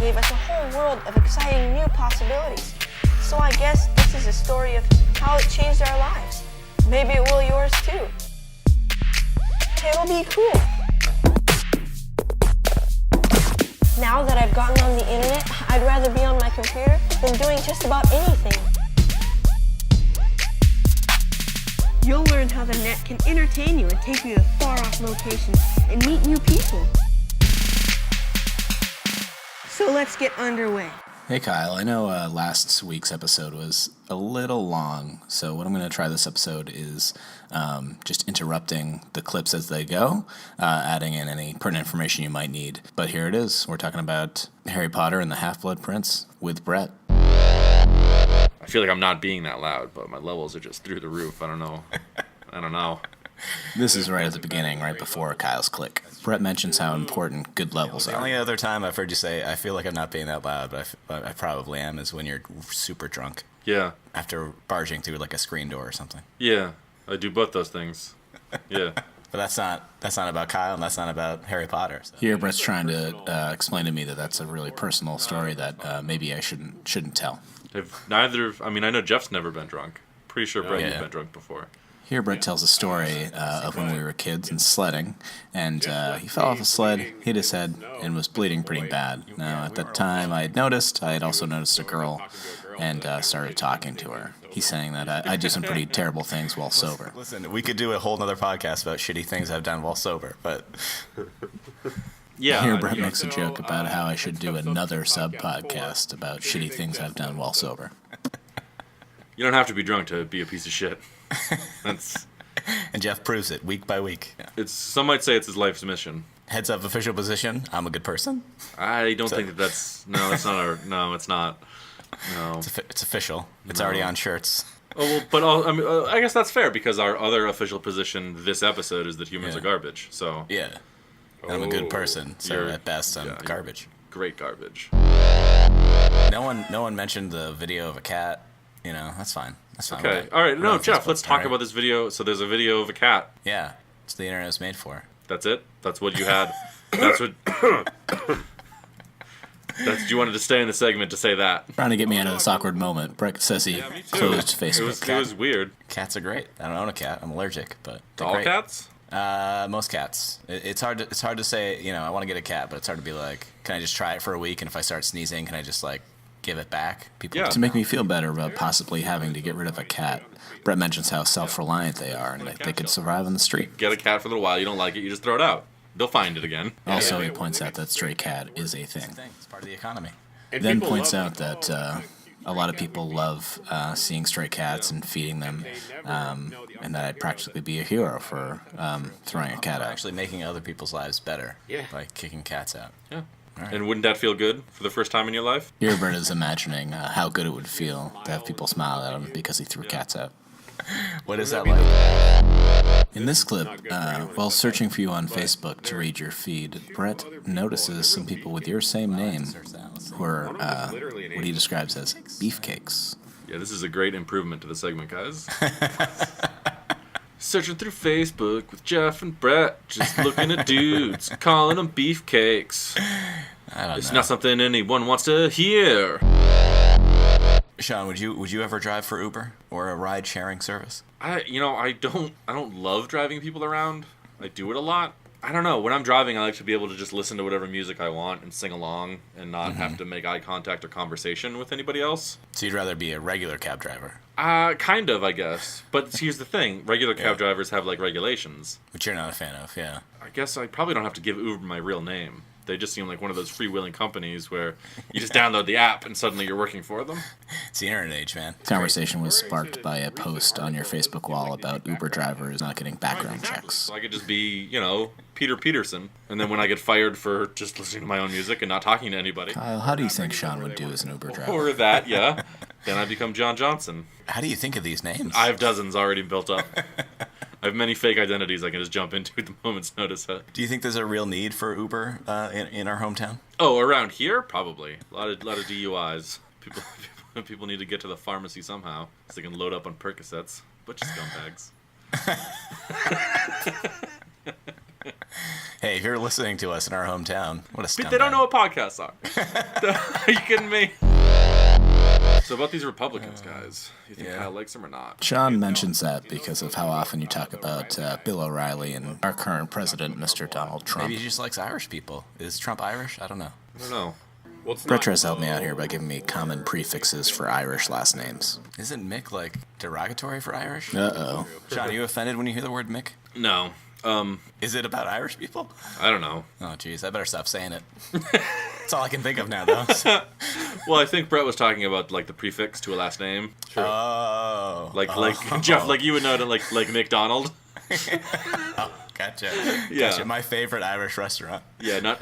gave us a whole world of exciting new possibilities. So I guess this is a story of how it changed our lives. Maybe it will yours too. It'll be cool. Now that I've gotten on the internet, I'd rather be on my computer than doing just about anything. You'll learn how the net can entertain you and take you to far-off locations and meet new people. So let's get underway. Hey Kyle, I know last week's episode was a little long, so what I'm going to try this episode is just interrupting the clips as they go, adding in any pertinent information you might need. But here it is. We're talking about Harry Potter and the Half-Blood Prince with Bret. I feel like I'm not being that loud, but my levels are just through the roof. I don't know. This is right at the beginning, right before Kyle's click. Bret mentions how important good levels The are. only other time I've heard you say, I feel like I'm not being that loud, but I probably am, is when you're super drunk. Yeah. After barging through like a screen door or something. Yeah. I do both those things. Yeah. But that's not about Kyle, and that's not about Harry Potter. So. Here, Bret's trying to explain to me that that's a really personal story that maybe I shouldn't tell. I know Jeff's never been drunk. Pretty sure Bret, you've Yeah. been drunk before. Here, Bret tells a story of when we were kids and sledding, and he fell off a sled, hit his head, and was bleeding pretty bad. Now, at that time, I had also noticed a girl, and started talking to her. He's saying that I do some pretty terrible things while sober. Listen, we could do a whole nother podcast about shitty things I've done while sober, but... Yeah. Here, Bret makes a joke about how I should do another sub-podcast about shitty things I've done while sober. You don't have to be drunk to be a piece of shit. That's... And Jeff proves it week by week. Some might say it's his life's mission. Heads up official position, I'm a good person. I don't think that's... No, that's not our... No, it's not. No. It's official. It's already on shirts. Oh, well, I guess that's fair, because our other official position this episode is that humans are garbage, so... Yeah. And I'm a good person, so You're- at best I'm yeah, garbage. Great garbage. No one mentioned the video of a cat. You know, that's fine. That's fine. Okay. All right. No, Jeff, let's talk about this video. So there's a video of a cat. Yeah. It's the internet was made for. That's it? That's what you had? That's what... You wanted to stay in the segment to say that. Trying to get me out of this awkward moment, Bret says he closed Facebook. It was weird. Cats are great. I don't own a cat. I'm allergic, but they're All great. cats? Most cats. It's hard to say, you know, I want to get a cat, but it's hard to be like, can I just try it for a week, and if I start sneezing, can I just like give it back? Yeah. To make me feel better about possibly having to get rid of a cat, Bret mentions how self-reliant they are and they could survive on the street. Get a cat for a little while. You don't like it, you just throw it out. They'll find it again. Also, he points out that stray cat is a thing. It's part of the economy. Then points out that a lot of people love seeing stray cats and feeding them, and that I'd practically be a hero for throwing a cat out. Actually making other people's lives better by kicking cats out. Yeah. Right. And wouldn't that feel good for the first time in your life? Here, Bret is imagining how good it would feel to have people smile at him because he threw cats out. What is that like? In this clip, while searching for you on Facebook to read your feed, Bret notices some people with your same name who are what he describes as beefcakes. Yeah, this is a great improvement to the segment, guys. Searching through Facebook with Jeff and Bret, just looking at dudes, calling them beefcakes. I don't It's know. not something anyone wants to hear. Sean, would you ever drive for Uber or a ride sharing service? I don't love driving people around. I do it a lot. I don't know. When I'm driving, I like to be able to just listen to whatever music I want and sing along and not have to make eye contact or conversation with anybody else. So you'd rather be a regular cab driver, Kind of, I guess. But here's the thing. Regular cab drivers have, like, regulations. which you're not a fan of, yeah. I guess I probably don't have to give Uber my real name. They just seem like one of those freewheeling companies where you just download the app and suddenly you're working for them. It's the internet age, man. Conversation was sparked by a post on your Facebook wall about Uber drivers not getting background checks. So I could just be, Peter Peterson. And then when I get fired for just listening to my own music and not talking to anybody, Kyle, how do you think Sean would do as an Uber driver? or that, yeah, then I become John Johnson. How do you think of these names? I have dozens already built up. I have many fake identities I can just jump into at the moment's notice. Do you think there's a real need for Uber in our hometown? Oh, around here? Probably. A lot of DUIs. People need to get to the pharmacy somehow so they can load up on Percocets. Bunch of scumbags. Hey, if you're listening to us in our hometown, what a scumbag. But they don't know what podcasts are. Are you kidding me? So about these Republicans, guys, you think Kyle likes them or not? Sean mentions that because of how often you talk about Bill O'Reilly and our current president, Mr. Donald Trump. Maybe he just likes Irish people. Is Trump Irish? I don't know. I don't know. Bret tries to help me out here by giving me common prefixes for Irish last names. Isn't Mick, like, derogatory for Irish? Uh-oh. Sean, are you offended when you hear the word Mick? No. Is it about Irish people? I don't know. Oh, jeez, I better stop saying it. That's all I can think of now, though. Well, I think Bret was talking about like the prefix to a last name. Oh. Like Jeff, like you would know to like McDonald. Oh, gotcha. Yeah. Gotcha. My favorite Irish restaurant. Yeah, not.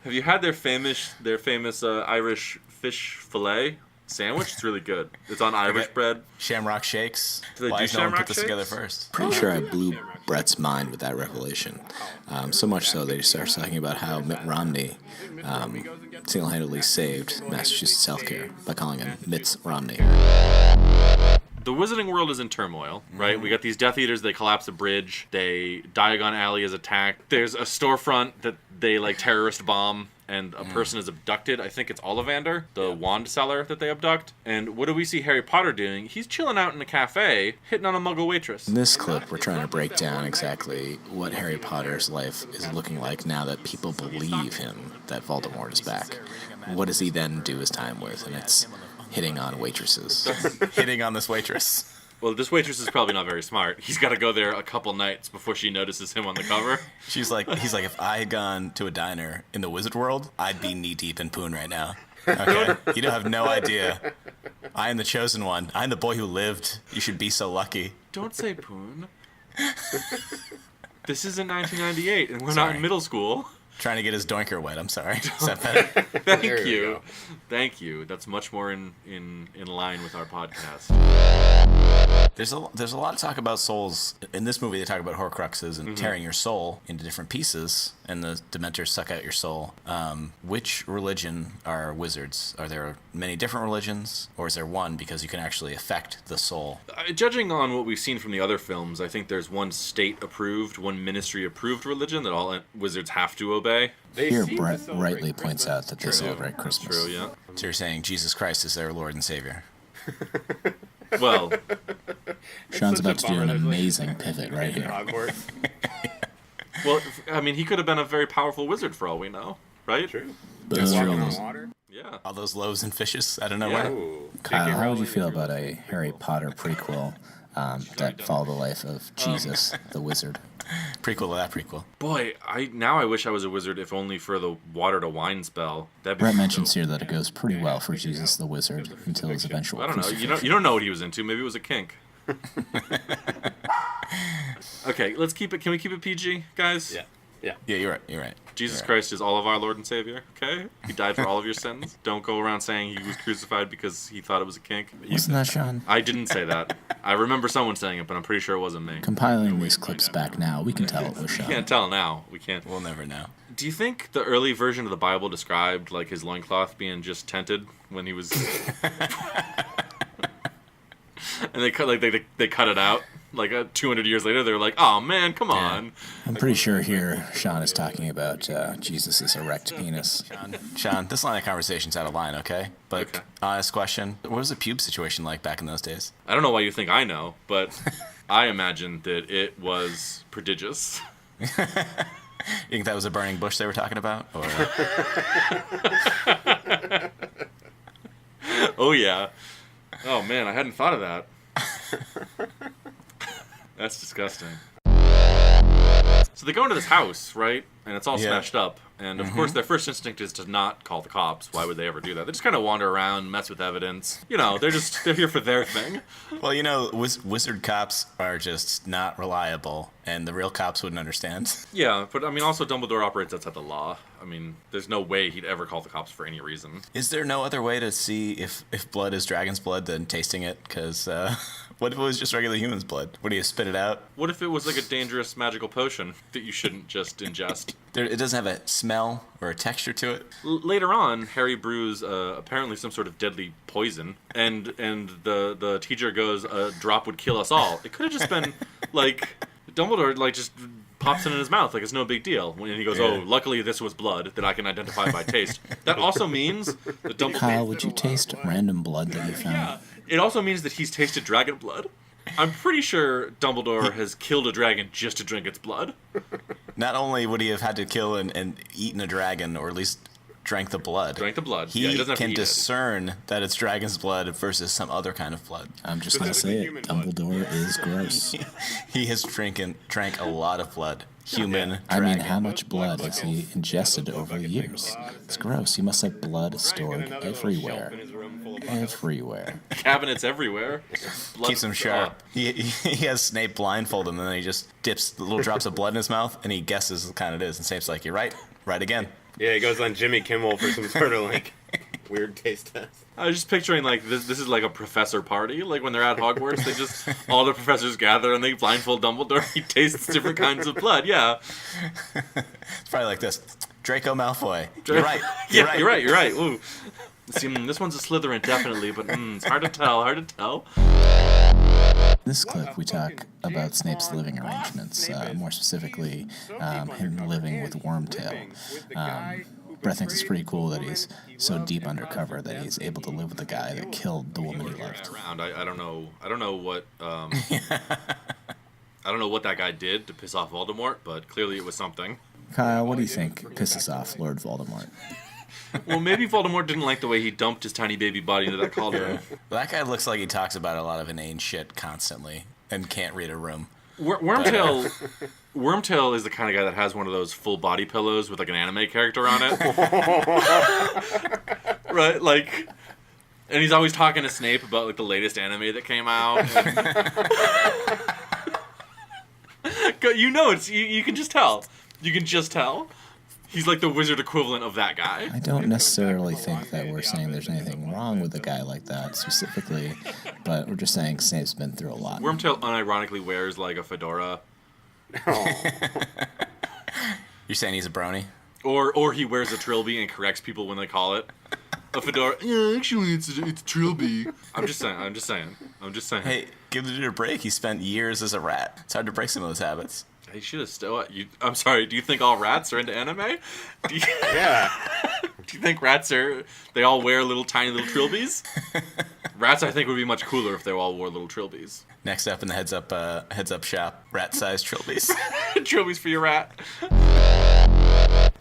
Have you had their famous Irish fish fillet sandwich? It's really good. It's on Irish bread. Shamrock shakes. Do they Why do has no one shamrock put this shakes? together first? Pretty sure I blew Bret's mind with that revelation. So much so that he starts talking about how Mitt Romney single-handedly saved Massachusetts healthcare by calling him Mitt Romney. The Wizarding world is in turmoil, right? We got these Death Eaters, they collapse a bridge, Diagon Alley is attacked, there's a storefront that they, like, terrorist bomb, and a person is abducted. I think it's Ollivander, the wand seller that they abduct. And what do we see Harry Potter doing? He's chilling out in a cafe, hitting on a muggle waitress. In this clip, we're trying to break down exactly what Harry Potter's life is looking like now that people believe him, that Voldemort is back. What does he then do his time with? And it's hitting on waitresses. Hitting on this waitress. Well, this waitress is probably not very smart. He's got to go there a couple nights before she notices him on the cover. He's like, if I had gone to a diner in the wizard world, I'd be knee deep in poon right now. Okay? You don't have no idea. I am the chosen one. I'm the boy who lived. You should be so lucky. Don't say poon. This isn't 1998, and we're not Sorry. in middle school. Trying to get his doinker wet. I'm sorry. Is that better? Thank There you you. go. Thank you. That's much more in line with our podcast. There's a lot of talk about souls. In this movie, they talk about Horcruxes and tearing your soul into different pieces, and the Dementors suck out your soul. Which religion are wizards? Are there many different religions, or is there one because you can actually affect the soul? Judging on what we've seen from the other films, I think there's one state-approved, one ministry-approved religion that all wizards have to obey. Here, Bret rightly points out that they celebrate Christmas. True, yeah. So you're saying Jesus Christ is their Lord and Savior? Well, Sean's about to do an amazing pivot right here. Hogwarts. I mean, he could have been a very powerful wizard for all we know, right? True. Boom. Walking on water. Yeah. All those loaves and fishes out of Yeah. nowhere? Ooh. Kyle, J.K. how would you Rowling feel is about a Harry Potter prequel that followed the life of Jesus, the wizard? Prequel to that prequel. Boy, I wish I was a wizard, if only for the water to wine spell. That'd be Brett so- mentions here that it goes pretty well for Jesus the wizard until his eventual I don't know. crucifixion. You don't know what he was into. Maybe it was a kink. Okay, let's keep it. Can we keep it PG, guys? Yeah. Yeah. Yeah, you're right. Jesus You're right. Christ is all of our Lord and Savior. Okay, He died for all of your sins. Don't go around saying He was crucified because He thought it was a kink. Wasn't that Sean? I didn't say that. I remember someone saying it, but I'm pretty sure it wasn't me. Compiling these clips back now, we can tell it was We Sean. can't tell now. We can't. We'll never know. Do you think the early version of the Bible described like his loincloth being just tented when he was? And they cut they cut it out. Like 200 years later, they're like, "Oh man, come on!" I'm pretty sure here Sean is talking about Jesus' erect penis. Sean, this line of conversation's out of line, okay? But Okay. honest question, what was the pube situation like back in those days? I don't know why you think I know, but I imagine that it was prodigious. You think that was a burning bush they were talking about? Or Oh yeah. Oh man, I hadn't thought of that. That's disgusting. So they go into this house, right? And it's all Yeah. smashed up. And of course, their first instinct is to not call the cops. Why would they ever do that? They just kind of wander around, mess with evidence. You know, they're here for their thing. well, you know, wizard cops are just not reliable, and the real cops wouldn't understand. Yeah, but I mean, also Dumbledore operates outside the law. I mean, there's no way he'd ever call the cops for any reason. Is there no other way to see if blood is dragon's blood than tasting it? Because what if it was just regular human's blood? What do you spit it out? What if it was like a dangerous magical potion that you shouldn't just ingest? It doesn't have a smell or a texture to it. Later on, Harry brews apparently some sort of deadly poison, and the teacher goes, "A drop would kill us all." It could have just been like Dumbledore like just pops it in his mouth like it's no big deal. And he goes, "Oh, luckily this was blood that I can identify by taste." That also means that Dumbledore. Kyle, would you taste random blood that you found? Yeah, it also means that he's tasted dragon blood. I'm pretty sure Dumbledore has killed a dragon just to drink its blood. Not only would he have had to kill and eaten a dragon, or at least drank the blood. Drank the blood. He, yeah, he doesn't have can to eat discern that it's dragon's blood versus some other kind of blood. I'm just going to say it. Dumbledore is gross. He has drank a lot of blood. Human I mean, dragon. how much blood has he ingested over the years? It's gross. He must have blood stored everywhere. Everywhere. Cabinets everywhere. Blood Keeps him sharp. He has Snape blindfolded him, and then he just dips little drops of blood in his mouth, and he guesses what kind it is. And Snape's like, "You're right. Right again." Yeah, he goes on Jimmy Kimmel for some sort of like weird taste test. I was just picturing like this is like a professor party. Like when they're at Hogwarts, they just all the professors gather and they blindfold Dumbledore. He tastes different kinds of blood. Yeah. It's probably like this. Draco Malfoy. You're right. You're right. You're right. Ooh. See, this one's a Slytherin definitely, but it's hard to tell. Hard to tell. In this clip, we talk about Snape's living arrangements, more specifically him living with Wormtail. Bret thinks it's pretty cool that he's so deep undercover that he's able to live with the guy that killed the woman he loved. I don't know what I don't know what that guy did to piss off Voldemort, but clearly it was something. Kyle, what do you think pisses off Lord Voldemort? Well, maybe Voldemort didn't like the way he dumped his tiny baby body into that cauldron. Well, that guy looks like he talks about a lot of inane shit constantly and can't read a room. Wormtail is the kind of guy that has one of those full body pillows with like an anime character on it. Right? Like, and he's always talking to Snape about like the latest anime that came out. You know, you can just tell. You can just tell. He's like the wizard equivalent of that guy. I don't necessarily think that we're saying there's anything wrong with a guy like that specifically, but we're just saying Snape's been through a lot. Wormtail unironically wears like a fedora. You're saying he's a brony? Or he wears a trilby and corrects people when they call it a fedora. Yeah, actually, it's a trilby. I'm just saying. Hey, give the dude a break. He spent years as a rat. It's hard to break some of those habits. He should have still. I'm sorry. Do you think all rats are into anime? Yeah. Do you think rats they all wear tiny little trilbies? Rats, I think, would be much cooler if they all wore little trilbies. Next up in the heads up shop, rat-sized trilbies. Trilbies for your rat.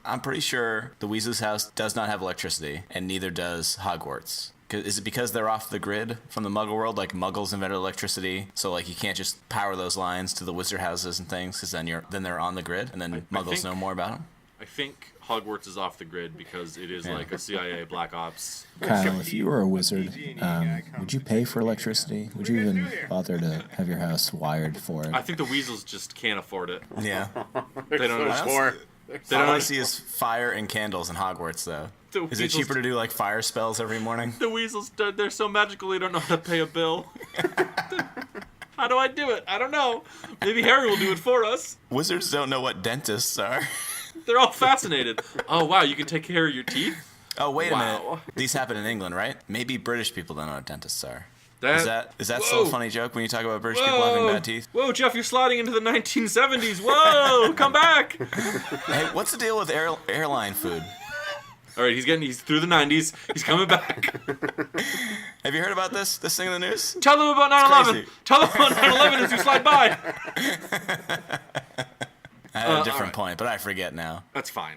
I'm pretty sure the Weasley's house does not have electricity, and neither does Hogwarts. Is it because they're off the grid from the Muggle world? Like Muggles invented electricity, so like you can't just power those lines to the wizard houses and things, because then they're on the grid, and then Muggles know more about them. I think Hogwarts is off the grid because it is like a CIA Black Ops. Kyle, if you were a wizard, would you pay for electricity? Would you even bother to have your house wired for it? I think the Weasels just can't afford it. Yeah. They don't know. They don't want to see is fire and candles in Hogwarts, though. Is it cheaper to do like fire spells every morning? The Weasels, they're so magical they don't know how to pay a bill. How do I do it? I don't know. Maybe Harry will do it for us. Wizards don't know what dentists are. They're all fascinated. Oh, wow, you can take care of your teeth? Oh, wait a minute. These happen in England, right? Maybe British people don't know what dentists are. Is that still a funny joke when you talk about British people having bad teeth? Whoa, Jeff, you're sliding into the 1970s. Whoa, come back. Hey, what's the deal with airline food? All right, he's through the 90s. He's coming back. Have you heard about this thing in the news? Tell them about 9/11. Tell them about 9/11 as you slide by. I had a different point, but I forget now. That's fine.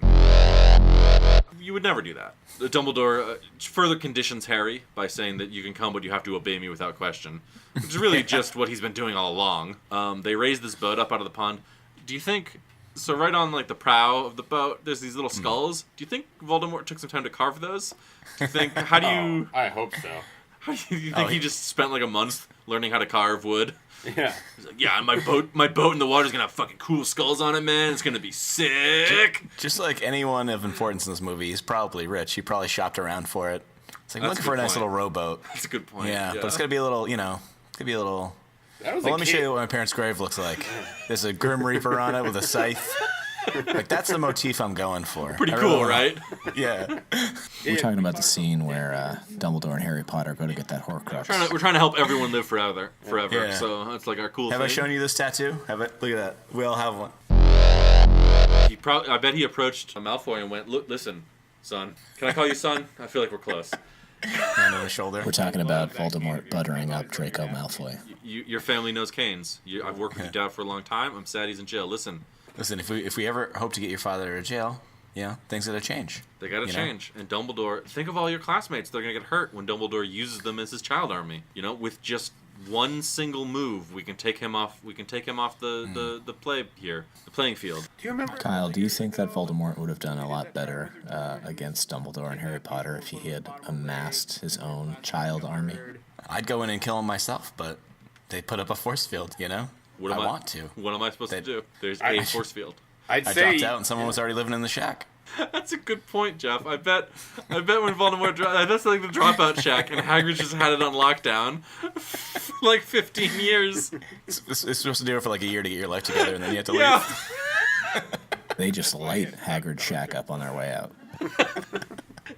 You would never do that. Dumbledore further conditions Harry by saying that you can come, but you have to obey me without question, which is really just what he's been doing all along. They raise this boat up out of the pond. Do you think... So right on like the prow of the boat, there's these little skulls. Do you think Voldemort took some time to carve those? Do you think? How do you? I hope so. How do you think he just spent like a month learning how to carve wood? Yeah. He's like, yeah, my boat in the water's gonna have fucking cool skulls on it, man. It's gonna be sick. Just like anyone of importance in this movie, he's probably rich. He probably shopped around for it. It's like looking for a nice little rowboat. That's a good point. Yeah, but it's gonna be a little, Well, let me show you what my parents' grave looks like. There's a Grim Reaper on it with a scythe. Like, that's the motif I'm going for. Pretty I cool, really right? Yeah. We're talking about the scene where Dumbledore and Harry Potter go to get that Horcrux. We're trying to help everyone live forever. Yeah. So that's like our cool Have thing. I shown you this tattoo? Look at that. We all have one. I bet he approached Malfoy and went, "Look, listen, son. Can I call you son? I feel like we're close. Hand on the shoulder. We're talking about Voldemort buttering up Draco Malfoy. Your family knows Canes. I've worked with your dad for a long time. I'm sad he's in jail. Listen, If we ever hope to get your father out of jail, things gotta change. they got to change. And Dumbledore, think of all your classmates. They're going to get hurt when Dumbledore uses them as his child army. With just one single move, we can take him off. We can take him off the playing field. Do you remember? Kyle, do you think that Voldemort would have done a lot better against Dumbledore and Harry Potter if he had amassed his own child army? I'd go in and kill him myself, but they put up a force field, What I am want to. What am I supposed to do? There's a force field. I'd I say dropped out and someone was already living in the shack. That's a good point, Jeff. I bet when Voldemort that's like the dropout shack, and Hagrid just had it on lockdown for like 15 years. It's supposed to do it for like a year to get your life together, and then you have to leave. Yeah. They just light Hagrid's shack up on their way out.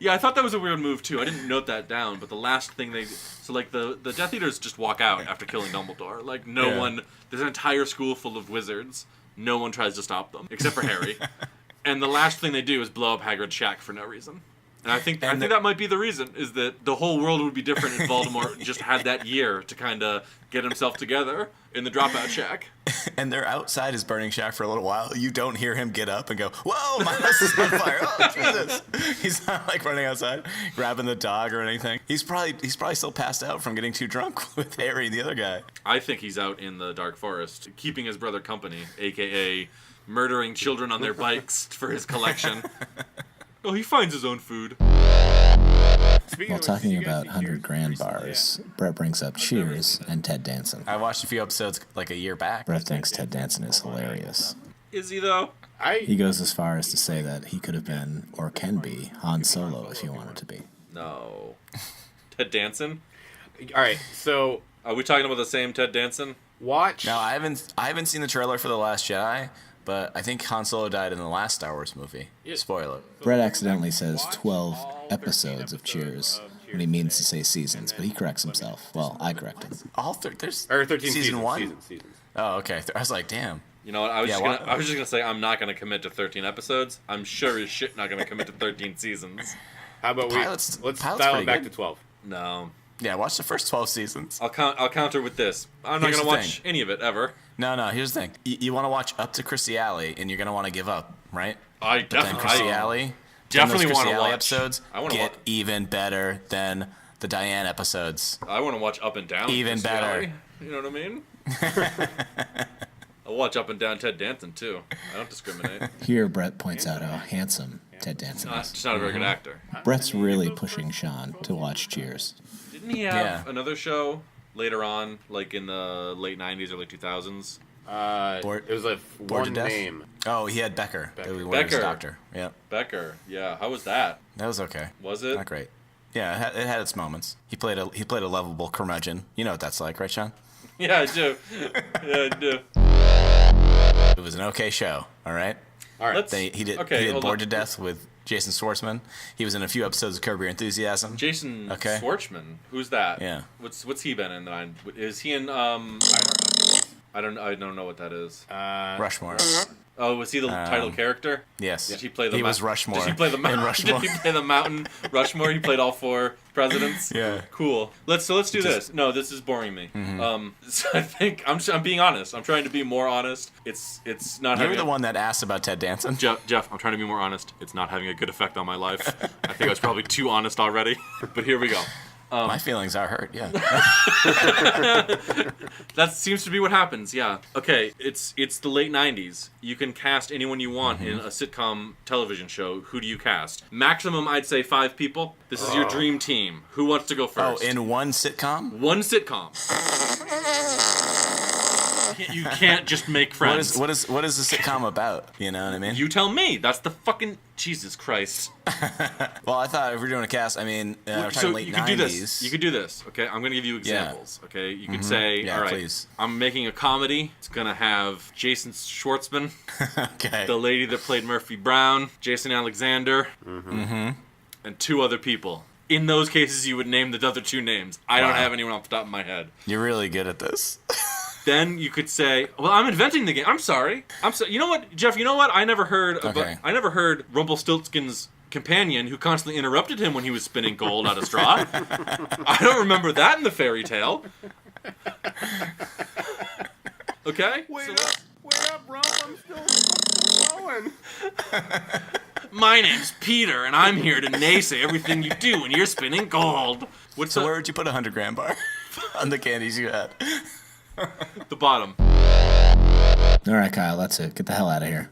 Yeah, I thought that was a weird move too. I didn't note that down, but the last thing the Death Eaters just walk out after killing Dumbledore. Like no one. There's an entire school full of wizards. No one tries to stop them except for Harry. And the last thing they do is blow up Hagrid's shack for no reason. And I think that might be the reason, is that the whole world would be different if Voldemort just had that year to kind of get himself together in the dropout shack. And they're outside his burning shack for a little while. You don't hear him get up and go, "Whoa, my house is on fire!" Oh Jesus! He's not like running outside, grabbing the dog or anything. He's probably still passed out from getting too drunk with Harry and the other guy. I think he's out in the dark forest, keeping his brother company, a.k.a. murdering children on their bikes for his collection. Oh, he finds his own food. While talking about 100 grand bars, Bret brings up Cheers and Ted Danson. I watched a few episodes like a year back. Bret thinks Ted Danson is hilarious. Is he, though? He goes as far as to say that he could have been, or can be, Han Solo if he wanted to be. No. Ted Danson? All right, so Are we talking about the same Ted Danson? watch. No, I haven't seen the trailer for The Last Jedi, but I think Han Solo died in the last Star Wars movie. Spoiler. Bret accidentally says 12 episodes of Cheers when he means to say seasons, but he corrects himself. Well, I correct him. There's Or 13 season one. Seasons. Oh, okay. I was like, damn. You know what? I was Yeah, just gonna say I'm not gonna commit to 13 episodes. I'm sure as shit not gonna commit to 13 seasons. How about Pilot's let's dial pretty it back good. to 12. No. Yeah, watch the first 12 seasons. I'll counter with this. I'm not Here's gonna the watch thing. any of it ever. No, here's the thing. You want to watch up to Chrissy Alley, and you're going to want to give up, right? I But then Chrissy definitely Alley, definitely want wanna to watch. episodes I wanna get watch. even better than the Diane episodes. I want to watch Up and Down. Even Christy better. Alley. You know what I mean? I'll watch Up and Down Ted Danson too. I don't discriminate. Here, Bret points out how handsome Ted Danson is. Just not a very good actor. Bret's really pushing Sean to watch Cheers. Didn't he have Yeah. another show later on, like in the late 90s, early 2000s? It was a Bored to one death? name. Oh, he had Becker. Becker. That we wanted his Becker. doctor. Yeah, Becker. Yeah. How was that? that was okay. Was it? Not great. Yeah, it had its moments. He played a lovable curmudgeon. You know what that's like, right, Sean? Yeah, I do. Yeah, I do. It was an okay show. All right. All right. Let's- He did Okay, hold Bored on. to Death with Jason Schwartzman. He was in a few episodes of Curb Your Enthusiasm. Jason Okay. Schwartzman. Who's that? Yeah. What's he been in? Is he in? I don't know what that is. Rushmore. Oh, was he the title character? Yes. Did he play the? He was Rushmore. Did he play the in mountain? Rushmore. Did he play the mountain Rushmore? He played all 4 presidents. Yeah. Cool. Let's do this. No, this is boring me. So I think I'm being honest. I'm trying to be more honest. It's not. You were having the a- one that asked about Ted Danson. Jeff, I'm trying to be more honest. It's not having a good effect on my life. I think I was probably too honest already. But here we go. My feelings are hurt. Yeah. That seems to be what happens, yeah. Okay, it's the late 90s. You can cast anyone you want in a sitcom television show. Who do you cast? Maximum, I'd say 5 people. This is your dream team. Who wants to go Oh, first? in one sitcom. One sitcom. You can't just make friends. What is the sitcom about? You know what I mean? You tell me. That's the fucking... Jesus Christ. Well, I thought if we're doing a cast, I mean, we're talking late you 90s. could do this. You could do this. Okay, I'm gonna give you examples. Okay, you could say, Yeah, all right, please. I'm making a comedy. It's gonna have Jason Schwartzman, Okay. the lady that played Murphy Brown, Jason Alexander, and 2 other people. In those cases, you would name the other 2 names. I don't have anyone off the top of my head. You're really good at this. Then you could say, "Well, I'm inventing the game. I'm sorry. You know what, Jeff? You know what? I never heard Rumpelstiltskin's companion, who constantly interrupted him when he was spinning gold out of straw. I don't remember that in the fairy tale. Okay. Wait up, Rump! I'm still going. My name's Peter, and I'm here to naysay everything you do when you're spinning gold. So where would you put a 100-gram bar on the candies you had? The bottom. All right, Kyle, that's it. Get the hell out of here.